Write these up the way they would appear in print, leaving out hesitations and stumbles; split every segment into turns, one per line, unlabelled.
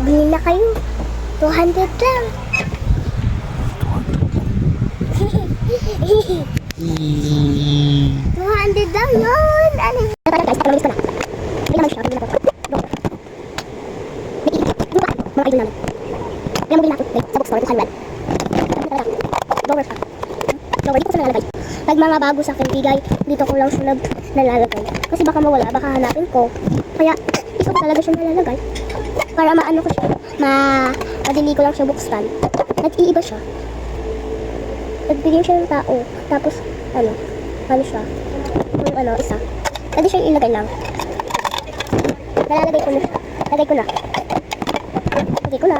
Bili na kayo. 200 lang. 200 lang yun. Ano yun? Guys, patuloy ko na. May naman siya. Patuloy na po. Mga idol namin. Kaya mo ginakot. Sa bookstore. 200. Lower pa. Lower. Dito ko sa nalalagay. Pag mga bago sa akin bigay, dito ko lang siya nalalagay. Kasi baka mawala. Baka hanapin ko. Kaya, dito ko talaga siya nalalagay. Para maano ko siya. Madili ko lang siya buksan. Nag-iiba siya. Nagbigay siya ng tao. Tapos, ano siya. Yung isa. Pwede siya ilagay lang. Nalalagay ko na siya. Lagay ko na. Lagay ko na.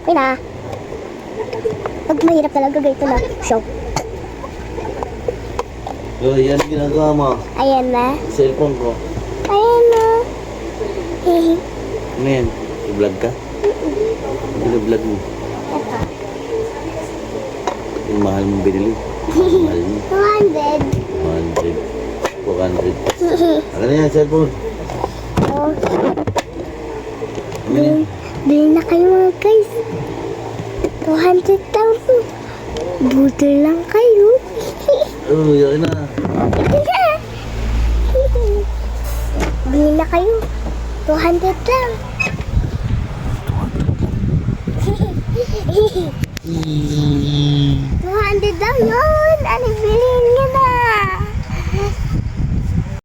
Okay na. Pag mahirap talaga, ganito na. Show.
Yo, yan ang ginagawa mo.
Ayan na.
Cellphone ko.
Ayan na. Hehe.
Ano yan? I-vlog ka? I-vlog mo.
Ito.
Yung mahal mong binili. Mahal mo.
200.
100. 400. Ano na yan, cellphone?
Oh.
Ano yan?
Bili na kayo mga guys. 200 lang po. Buto lang kayo.
Oh, yan na.
Bili na kayo. 200 lang. 200 lang yun.